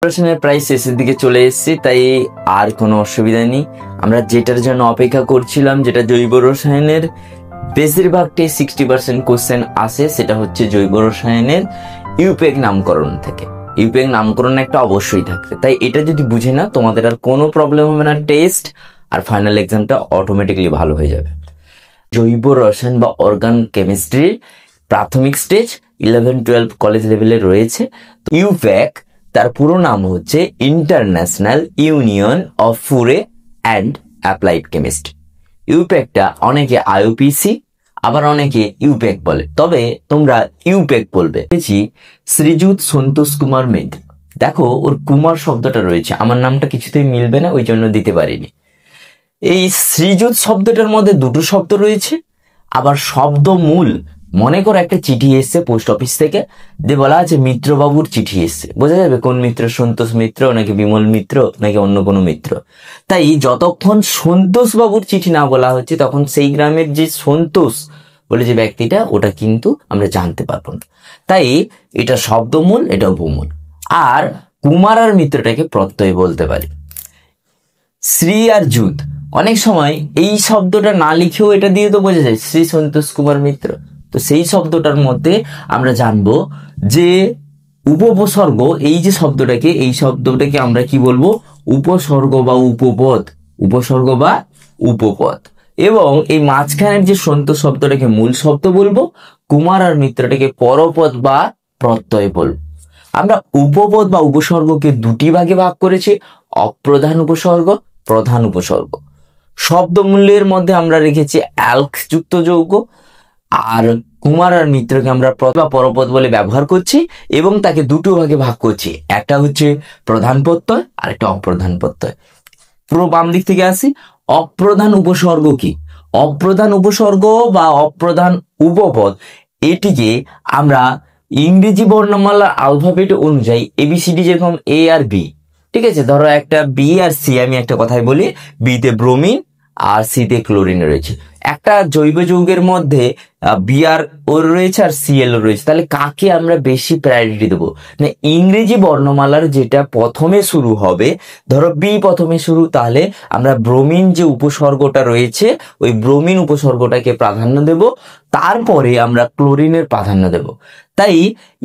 প্রশ্নের প্রায় শেষের দিকে চলে এসেছি, তাই আর কোনো অসুবিধা নেই। আমরা যেটার জন্য অপেক্ষা করছিলাম, যেটা জৈব রসায়নের বেশিরভাগটাই 60% কোশ্চেন আসে, সেটা হচ্ছে জৈব রসায়নের ইউপেক নামকরণ থেকে। ইউপেক নামকরণ একটা অবশ্যই থাকবে, তাই এটা যদি বুঝে না তোমাদের আর কোনো প্রবলেম হবে না। টেস্ট আর ফাইনাল এক্সামটা অটোমেটিকলি ভালো হয়ে যাবে। জৈব রসায়ন বা অর্গান কেমিস্ট্রির প্রাথমিক স্টেজ 11-12 কলেজ লেভেলে রয়েছে। ইউপেক তার পুরো নাম হচ্ছে international union of pure and applied chemistry. ইউপেকটা অনেকে আইইউপিসি আবার অনেকে ইউপেক বলে, তবে তোমরা ইউপেক বলবে। শ্রীযুত সন্তোষ কুমার মিত্র, দেখো ওর কুমার শব্দটা রয়েছে, আমার নামটা কিছুতেই মিলবে না, ওই জন্য দিতে পারিনি। এই শ্রীযুত শব্দটার মধ্যে দুটো শব্দ রয়েছে, আবার শব্দ মূল। মনে করো একটা চিঠি এসছে পোস্ট অফিস থেকে, দিয়ে বলা আছে মিত্রবাবুর চিঠি এসছে, বোঝা যাবে কোন মিত্র, সন্তোষ মিত্র নাকি বিমল মিত্র নাকি অন্য কোনো মিত্র। তাই যতক্ষণ সন্তোষ বাবুর চিঠি না বলা হচ্ছে তখন সেই গ্রামের যে সন্তোষ বলে যে ব্যক্তিটা, ওটা কিন্তু আমরা জানতে পারবো না। তাই এটা শব্দমূল, এটা উপমূল। আর কুমার আর মিত্রটাকে প্রত্যয় বলতে পারি। শ্রী আর যুত, অনেক সময় এই শব্দটা না লিখেও এটা দিয়ে তো বোঝা যায় শ্রী সন্তোষ কুমার মিত্র। তো সেই শব্দটার মধ্যে আমরা জানবো যে উপসর্গ, এই যে শব্দটাকে, এই শব্দটাকে আমরা কি বলবো? উপসর্গ বা উপপদ। উপসর্গ বা উপপদ। এবং এই মাঝখানের যে সন্তোষ শব্দটাকে মূল শব্দ বলবো, কুমার আর মিত্রটাকে পরপদ বা প্রত্যয় বলবো। আমরা উপপদ বা উপসর্গকে দুটি ভাগে ভাগ করেছি, অপ্রধান উপসর্গ, প্রধান উপসর্গ। শব্দমূল্যের মধ্যে আমরা রেখেছি অ্যালক যুক্ত যৌগ, আর কুমার আর মিত্রকে আমরা পরপদ বলে ব্যবহার করছি এবং তাকে দুটো ভাগে ভাগ করছি, একটা হচ্ছে প্রধান প্রত্যয় আর একটা অপ্রধান প্রত্যয়। পুরো বাম দিক থেকে আসি। অপ্রধান উপসর্গ কি? অপ্রধান উপসর্গ বা অপ্রধান উপপদ, এটিকে আমরা ইংরেজি বর্ণমালা আলফাবেট অনুযায়ী এবিসিডি, যেরকম এ আর বি, ঠিক আছে, ধরো একটা বি আর সি, আমি একটা কথাই বলি, বিতে ব্রোমিন আর সিতে ক্লোরিন রয়েছে। একটা জৈব যৌগের মধ্যে বিআর ও রয়েছে আর সিএল ও রয়েছে, তাহলে কাকে আমরা বেশি প্রায়োরিটি দেবো? না, ইংরেজি বর্ণমালার যেটা প্রথমে শুরু হবে, ধরো বি প্রথমে শুরু, তাহলে আমরা ব্রোমিন যে উপসর্গটা রয়েছে ওই ব্রোমিন উপসর্গটাকে প্রাধান্য দেব, তারপরে আমরা ক্লোরিনের প্রাধান্য দেব। তাই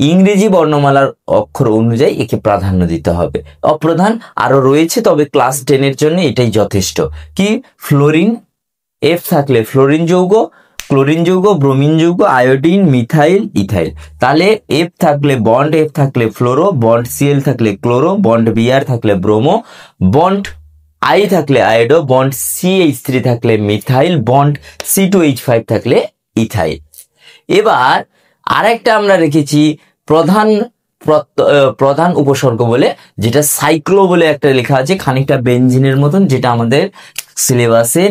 ইংরেজি বর্ণমালার অক্ষর অনুযায়ী একে প্রাধান্য দিতে হবে। অপ্রধান আরো রয়েছে, তবে ক্লাস 10-এর জন্য এটাই যথেষ্ট। কি? ফ্লোরিন, এফ থাকলে ফ্লোরিন যৌগ, ক্লোরিন যৌগ, ব্রোমিন যৌগ, আয়োডিন, মিথাইল, ইথাইল। তাহলে এফ থাকলে বন্ড, এফ থাকলে ফ্লোরো, বন্ড সিএল থাকলে ক্লোরো, বন্ড বিআর থাকলে ব্রোমো, বন্ড আই থাকলে আয়োডো, বন্ড CH3 থাকলে মিথাইল, বন্ড C2H5 থাকলে ইথাইল। এবার আরেকটা আমরা রেখেছি প্রধান উপসর্গ বলে, যেটা সাইক্লো বলে একটা লেখা আছে, খানিকটা বেনজিনের মতন, যেটা আমাদের সিলেবাসে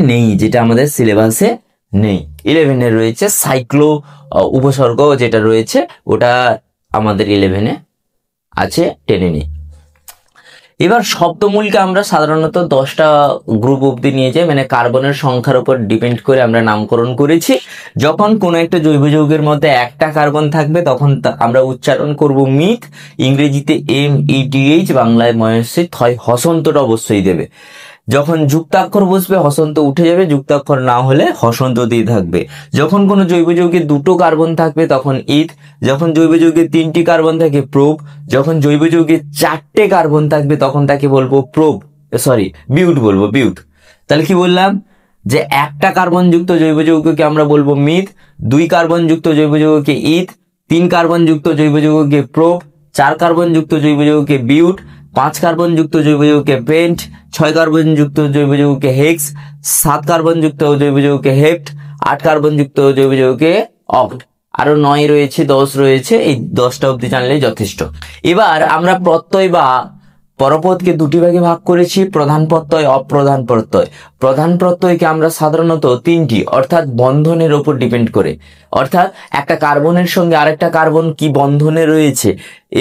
নেই, 11-এ রয়েছে সাইক্লো উপসর্গ, যেটা রয়েছে ওটা আমাদের 11-এ আছে, 10-এ নেই। এবার শব্দমূলকে আমরা সাধারণত 10টা গ্রুপ অব্দি নিয়ে যাই, মানে কার্বনের সংখ্যার উপর ডিপেন্ড করে আমরা নামকরণ করেছি। যখন কোনো একটা জৈব যৌগের মধ্যে একটা কার্বন থাকবে তখন আমরা উচ্চারণ করব মিথ, ইংরেজিতে METH, বাংলায় ময়স্যিত হয়, হসন্তটা অবশ্যই দেবে। যখন যুক্তাক্ষর বসবে হসন্ত উঠে যাবে, যুক্তাক্ষর না হলে হসন্ত দিয়ে থাকবে। যখন কোনো জৈব যৌগে দুটো কার্বন থাকবে তখন ইথ, যখন জৈব যৌগে 3টি কার্বন থাকে প্রোপ, যখন জৈব যৌগে 4টে কার্বন থাকবে তখন তাকে বলবো বিউট বলবো, বিউট। তাহলে কি বললাম? যে একটা কার্বন যুক্ত জৈব যৌগকে আমরা বলবো মিথ, 2 কার্বন যুক্ত জৈব যৌগকে ইথ, 3 কার্বন যুক্ত জৈব যৌগকে প্রোপ, 4 কার্বন যুক্ত জৈব যৌগকে বিউট, 5 কার্বন যুক্ত জৈব যৌগকে পেন্ট, 6 কার্বন যুক্ত জৈব যৌগকে হেক্স, 7 কার্বন যুক্ত জৈব যৌগকে হেপ্ট, 8 কার্বন যুক্ত জৈব যৌগকে অক্ট, আরো 9 রয়েছে, 10 রয়েছে, এই 10টা অব্দি জানলে যথেষ্ট। এবার আমরা প্রত্যয় বা পরপদকে দুটি ভাগে ভাগ করেছি, প্রধান প্রত্যয়, অপ্রধান প্রত্যয়। প্রধান প্রত্যয়কে আমরা সাধারণত 3টি, অর্থাৎ বন্ধনের উপর ডিপেন্ড করে, অর্থাৎ একটা কার্বনের সঙ্গে আরেকটা কার্বন কি বন্ধনে রয়েছে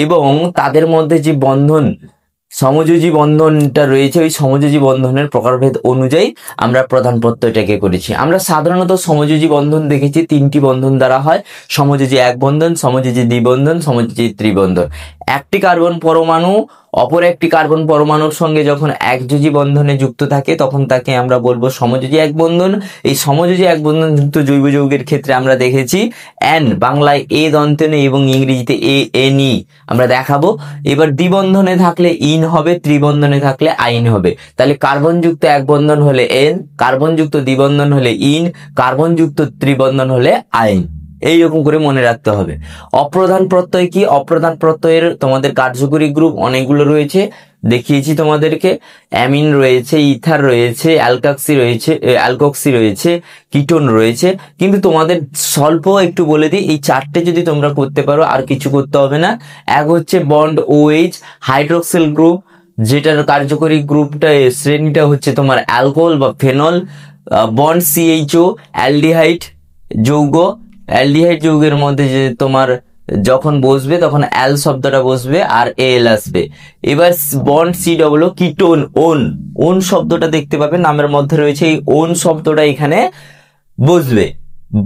এবং তাদের মধ্যে যে বন্ধন, সমযোজী বন্ধনটা রয়েছে, ওই সমযোজী বন্ধনের প্রকারভেদ অনুযায়ী আমরা প্রধান প্রত্যয়টাকে করেছি। আমরা সাধারণত সমযোজী বন্ধন দেখেছি 3টি বন্ধন দ্বারা হয়, সমযোজী এক বন্ধন, সমযোজী দ্বিবন্ধন, সমযোজী ত্রিবন্ধন। একটি কার্বন পরমাণু অপর একটি কার্বন পরমাণুর সঙ্গে যখন একযোজী বন্ধনে যুক্ত থাকে তখন তাকে আমরা বলবো সমযোজী এক বন্ধন। এই সমযোজী এক বন্ধন যুক্ত জৈব যৌগের ক্ষেত্রে আমরা দেখেছি এন, বাংলায় এ দন্তে নেই এবং ইংরেজিতে এন ই আমরা দেখাবো। এবার দ্বিবন্ধনে থাকলে ইন হবে, ত্রিবন্ধনে থাকলে আইন হবে। তাহলে কার্বন যুক্ত এক বন্ধন হলে এন, কার্বন যুক্ত দ্বিবন্ধন হলে ইন, কার্বন যুক্ত ত্রিবন্ধন হলে আইন। এইরকম করে মনে রাখতে হবে। অপ্রধান প্রত্যয় কি? অপ্রধান প্রত্যয়ের তোমাদের কার্যকরী গ্রুপ অনেকগুলো রয়েছে, দেখিয়েছি তোমাদেরকে। অ্যামিন রয়েছে, ইথার রয়েছে, অ্যালকক্সি রয়েছে, কিটোন রয়েছে। কিন্তু তোমাদের স্বল্প একটু বলে দিই, এই চারটে যদি তোমরা করতে পারো আর কিছু করতে হবে না। এক হচ্ছে বন্ড OH হাইড্রোক্সিল গ্রুপ, যেটার কার্যকরী গ্রুপটা শ্রেণীটা হচ্ছে তোমার অ্যালকোহল বা ফেনল। বন্ড CHO অ্যালডিহাইড যৌগ, অ্যালডিহাইড যৌগের মধ্যে যে তোমার যখন বসবে তখন অ্যাল শব্দটা বসবে আর এল আসবে। এবার বন্ড COO কিটোন, ওন শব্দটা দেখতে পাবে নামের মধ্যে রয়েছে, এই ওন শব্দটা এখানে বসবে।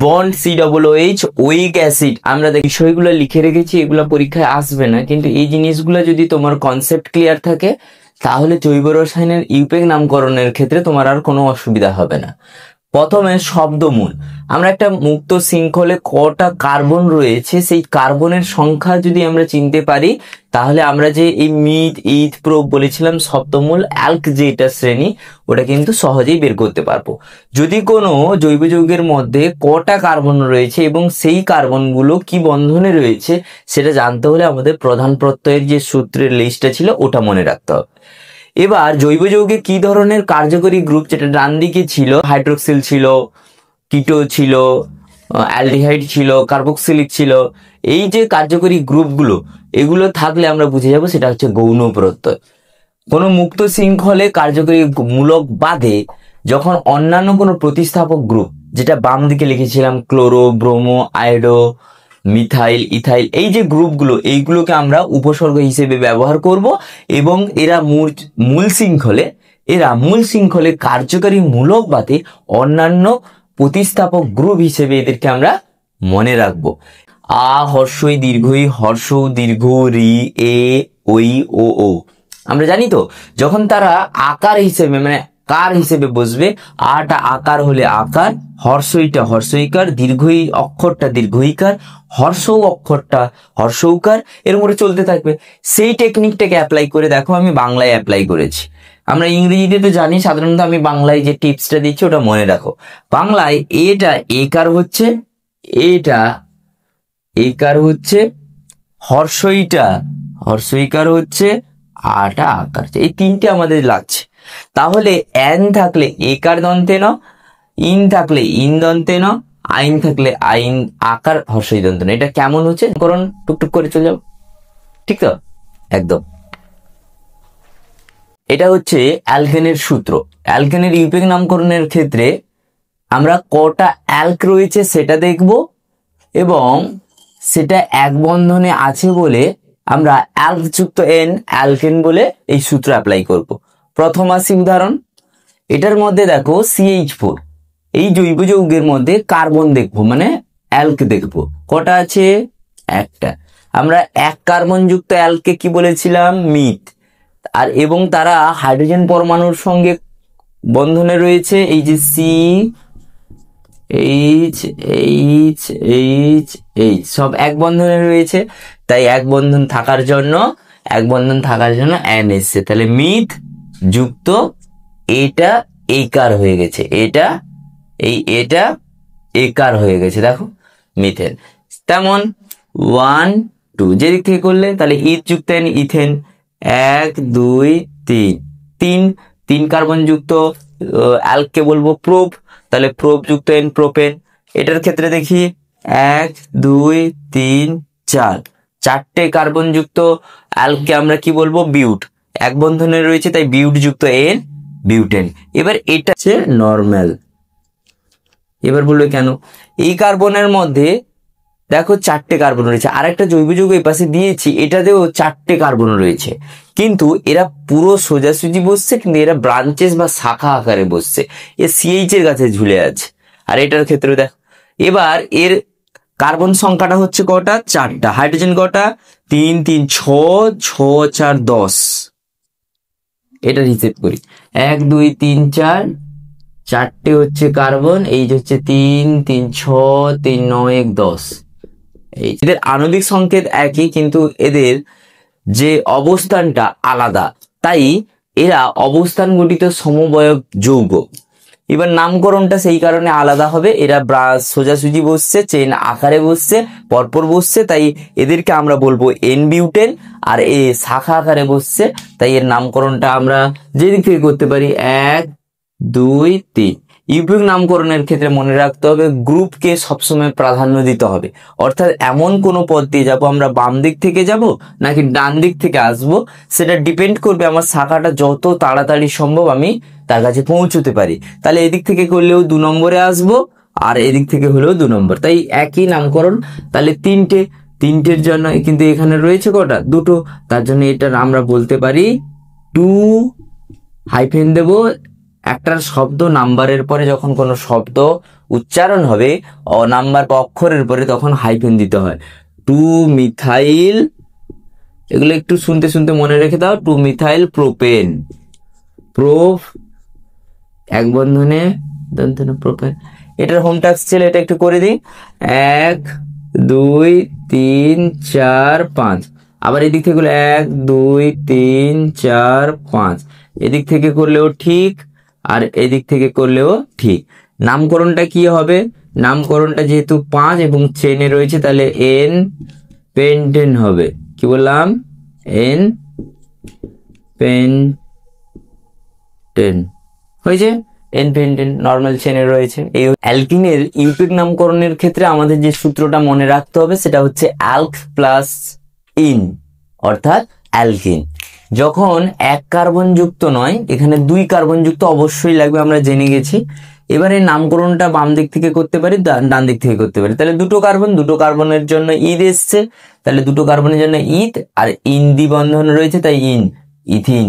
Bond COOH ওইক acid. আমরা বিষয়গুলো লিখে রেখেছি, এগুলো পরীক্ষায় আসবে না, কিন্তু এই জিনিসগুলো যদি তোমার কনসেপ্ট ক্লিয়ার থাকে তাহলে জৈব রসায়নের ইউপেক নামকরণের ক্ষেত্রে তোমার আর কোনো অসুবিধা হবে না। প্রথমে শব্দমূল। আমরা একটা মুক্ত শৃঙ্খলে কটা কার্বন রয়েছে সেই কার্বনের সংখ্যা যদি আমরা চিনতে পারি তাহলে আমরা যে এই মিথ, ইথ, প্রোপ বলেছিলাম শব্দমূল অ্যাল্ক যেটা শ্রেণী, ওটা কিন্তু সহজেই বের করতে পারবো। যদি কোনো জৈব যৌগের মধ্যে কটা কার্বন রয়েছে এবং সেই কার্বনগুলো কি বন্ধনে রয়েছে সেটা জানতে হলে আমাদের প্রধান প্রত্যয়ের যে সূত্রের লিস্টটা ছিল ওটা মনে রাখতে হবে। এবার জৈব যৌগে কি ধরনের কার্যকরী গ্রুপ, যেটা ডান দিকে ছিল হাইড্রোক্সিল ছিল, কিটো ছিল, অ্যালডিহাইড ছিল, কার্বক্সিলিক ছিল, এই যে কার্যকরী গ্রুপগুলো এগুলো থাকলে আমরা বুঝে যাব সেটা হচ্ছে গৌণ প্রত্যয়। কোনো মুক্ত শৃঙ্খলে কার্যকরী মূলক বাদে যখন অন্যান্য কোনো প্রতিস্থাপক গ্রুপ, যেটা বাম দিকে লিখেছিলাম chloro, bromo, iodo, methyl, ethyl, এই যে গ্রুপগুলো এইগুলোকে আমরা উপসর্গ হিসেবে ব্যবহার করব এবং এরা মূল শৃঙ্খলে কার্যকরী মূলক বাদে অন্যান্য প্রতিস্থাপক গ্রুপ হিসেবে এদেরকে আমরা মনে রাখবো। হর্ষই দীর্ঘই, হর্ষ দীর্ঘ, রি, এ, ওই, ও। আমরা জানি তো যখন তারা আকার হিসেবে মানে কার হিসেবে বসবে, আটা আকার হলে আকার, হর্ষইটা হর্ষইকার, দীর্ঘই অক্ষরটা দীর্ঘইকার, হর্ষৌ অক্ষরটা হর্ষৌকার, এর মধ্যে চলতে থাকবে। সেই টেকনিকটাকে অ্যাপ্লাই করে দেখো, আমি বাংলায় অ্যাপ্লাই করেছি। আমরা ইংরেজিতে তো জানি, সাধারণত আমি বাংলায় যে টিপসটা দিচ্ছি ওটা মনে রাখো। বাংলায় এটা একার হচ্ছে, এটা একার হচ্ছে, হর্ষইকার হচ্ছে, আটা আকার, এই তিনটে আমাদের লাগছে। তাহলে এন থাকলে একার দন্তে ন, ইন থাকলে ইন দন্তে ন, আইন থাকলে আইন আকার হর্ষই দন্তে ন। এটা কেমন হচ্ছে করুন, টুকটুক করে চলে যাও, ঠিক তো? একদম। এটা হচ্ছে অ্যালকেনের সূত্র। অ্যালকেনের ইউপেক নামকরণের ক্ষেত্রে আমরা কটা অ্যালক রয়েছে সেটা দেখব এবং সেটা এক বন্ধনে আছে বলে আমরা অ্যালক যুক্ত এন অ্যালকেন বলে এই সূত্র অ্যাপ্লাই করব। প্রথম আসি উদাহরণ, এটার মধ্যে দেখো CH4, এই জৈব যৌগের মধ্যে কার্বন দেখবো মানে অ্যালক দেখবো, কটা আছে? একটা। আমরা এক কার্বন যুক্ত অ্যালকে কি বলেছিলাম? মিথ। আর এবং তারা হাইড্রোজেন পরমাণুর সঙ্গে বন্ধনে রয়েছে, এই যে CH সব এক বন্ধনে রয়েছে, তাই এক বন্ধন থাকার জন্য অ্যান এসছে। তাহলে মিথ যুক্ত এটা একার হয়ে গেছে, এটা একার হয়ে গেছে, দেখো মিথেন। তেমন 1 2 যেদিক থেকে করলে তাহলে ইথ যুক্ত এন ইথেন, 1 2 3 তিন কার্বন যুক্ত অ্যালককে বলবো প্রোপ, তাহলে প্রোপ যুক্ত এন প্রোপেন। এটার ক্ষেত্রে দেখি 1 2 3 4 চারটে কার্বন যুক্ত অ্যালককে আমরা কি বলবো? বিউট, এক বন্ধনে রয়েছে তাই বিউট যুক্ত এন বিউটেন। এবার এটা হচ্ছে নরমাল। এবার বললো কেন? এই কার্বনের মধ্যে দেখো চারটে কার্বন রয়েছে, আরেকটা জৈব যৌগ এই পাশে দিয়েছি এটাতেও চারটে কার্বন রয়েছে, কিন্তু এরা পুরো সোজাসুজি বসছে, কিন্তু এরা ব্রাঞ্চেস বা শাখা আকারে বসছে, এ CH এর কাছে ঝুলে আছে। আর এটার ক্ষেত্রে দেখো, এবার এর কার্বন সংখ্যাটা হচ্ছে কটা? 4টা। হাইড্রোজেন কটা? 3 3 6 6 4 10। এটা হিসেব করি, 1 2 3 4, 4টে হচ্ছে কার্বন, এই যে হচ্ছে 3 3 6 3 9 1 10। এদের আণবিক সংকেত একই, কিন্তু এদের যে অবস্থানটা আলাদা, তাই এরা অবস্থান গঠিত সমবয়ব যৌগ। এবার নামকরণটা সেই কারণে আলাদা হবে, এরা সোজাসুজি বসছে, চেন আকারে বসছে, পরপর বসছে, তাই এদেরকে আমরা বলবো এন বিউটেন। আর এ শাখা আকারে বসছে, তাই এর নামকরণটা আমরা যেদিক থেকে করতে পারি 1 2 3। ইউপিক নামকরণের ক্ষেত্রে মনে রাখতে হবে গ্রুপকে সবসময় প্রাধান্য দিতে হবে। অর্থাৎ এমন কোনো পথ দিয়ে যাবো, আমরা বাম দিক থেকে যাব নাকি ডান দিক থেকে আসব, সেটা ডিপেন্ড করবে আমার শাখাটা যত তাড়াতাড়ি সম্ভব আমি তার কাছে পৌঁছতে পারি। তাহলে এদিক থেকে করলেও 2 নম্বরে আসবো, আর এদিক থেকে হলেও 2 নম্বর, তাই একই নামকরণ। তাহলে তিনটের জন্য কিন্তু এখানে রয়েছে কটা? 2টো, তার জন্য এটা আমরা বলতে পারি 2 হাইফেন দেব। একটা শব্দ নাম্বারের পরে যখন কোনো শব্দ উচ্চারণ হবে নাম্বার বা অক্ষরের পরে, তখন হাইফেন দিতে হয়। 2 মিথাইল, এগুলো একটু শুনতে শুনতে মনে রেখে দাও। 2 মিথাইল প্রোপেন, প্রোপ এক বন্ধনে প্রোপেন। এটার হোম টাস্ক ছিল, এটা একটু করে দিই। 1 2 3 4 5। আবার এদিক থেকে করলে 1 2 3 4 5। এদিক থেকে করলেও ঠিক, আর এদিক থেকে করলেও ঠিক। নামকরণটা কি হবে? নামকরণটা যেহেতু 5 এবং চেনে রয়েছে, তাহলে এন পেন্টেন হবে। কি বললাম? এন পেন্টেন হয়েছে। এন পেন্টেন নর্মাল চেনে রয়েছে। এই অ্যালকিনের ইউপিক নামকরণের ক্ষেত্রে আমাদের যে সূত্রটা মনে রাখতে হবে সেটা হচ্ছে অ্যালক প্লাস ইন, অর্থাৎ অ্যালকিন। যখন 1 কার্বন যুক্ত নয়, এখানে 2 কার্বন যুক্ত অবশ্যই লাগবে, আমরা জেনে গেছি। এবারে নামকরণটা বাম দিক থেকে করতে পারি, ডান দিক থেকে করতে পারি। তাহলে 2টো কার্বনের জন্য ইথ এসছে, তাহলে 2টো কার্বনের জন্য ইথ, আর ইন দ্বিবন্ধন রয়েছে, তাই ইথিন।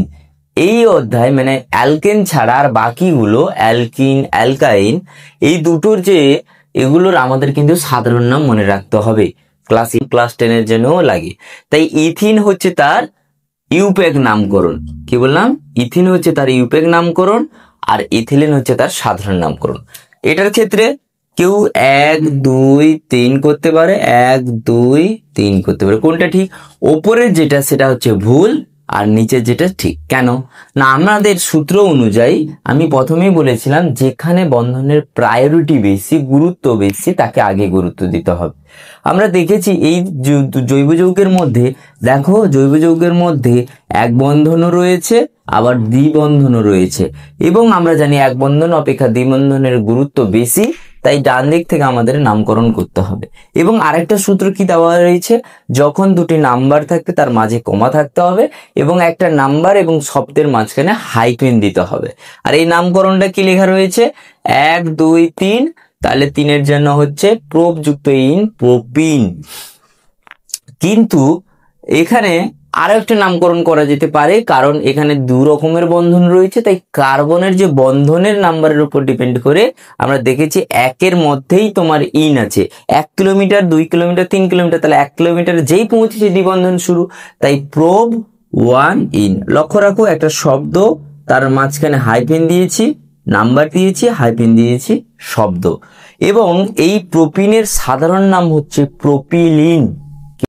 এই অধ্যায় মানে অ্যালকেন ছাড়া আর বাকিগুলো অ্যালকিন, অ্যালকাইন, এই দুটোর যে এগুলোর আমাদের কিন্তু সাধারণ নাম মনে রাখতে হবে, ক্লাস 10-এর জন্যও লাগে। তাই ইথিন হচ্ছে তার ইউপেক নামকরণ। কি বললাম? ইথিন হচ্ছে তার ইউপেক নামকরণ, আর ইথিলিন হচ্ছে তার সাধারণ নামকরণ। এটার ক্ষেত্রে কেউ 1 2 3 করতে পারে, 1 2 3 করতে পারে। কোনটা ঠিক? ওপরের যেটা সেটা হচ্ছে ভুল, আর নিচের যেটা ঠিক। কেন না? আমাদের সূত্র অনুযায়ী আমি প্রথমেই বলেছিলাম যেখানে বন্ধনের প্রায়োরিটি বেশি, গুরুত্ব বেশি, তাকে আগে গুরুত্ব দিতে হবে। আমরা দেখেছি এই জৈব যৌগের মধ্যে, দেখো জৈব যৌগের মধ্যে 1 বন্ধনও রয়েছে, আবার দ্বিবন্ধনও রয়েছে, এবং আমরা জানি 1 বন্ধন অপেক্ষা দ্বিবন্ধনের গুরুত্ব বেশি, তাই ডান দিক থেকে আমাদের নামকরণ করতে হবে। এবং আরেকটা সূত্র কি দেওয়া রয়েছে? যখন 2টি নাম্বার থাকবে তার মাঝে কমা থাকতে হবে, এবং একটা নাম্বার এবং শব্দের মাঝখানে হাইফেন দিতে হবে। আর এই নামকরণটা কি লেখা রয়েছে? 1 2 3, তাহলে 3-এর জন্য হচ্ছে প্রোপ যুক্ত ইন, প্রোপিন। কিন্তু এখানে আরো একটা নামকরণ করা যেতে পারে, কারণ এখানে 2 রকমের বন্ধন রয়েছে, তাই কার্বনের যে বন্ধনের নাম্বারের উপর ডিপেন্ড করে আমরা দেখেছি 1-এর মধ্যেই তোমার ইন আছে। 1 কিলোমিটার, 2 কিলোমিটার, 3 কিলোমিটার, তাহলে 1 কিলোমিটার যেই পৌঁছেছে দ্বিবন্ধন শুরু, তাই প্রোব 1 ইন। লক্ষ্য রাখো একটা শব্দ, তার মাঝখানে হাইফেন দিয়েছি, নাম্বার দিয়েছি, হাইফেন দিয়েছি, শব্দ। এবং এই প্রোপিনের সাধারণ নাম হচ্ছে প্রোপিলিন।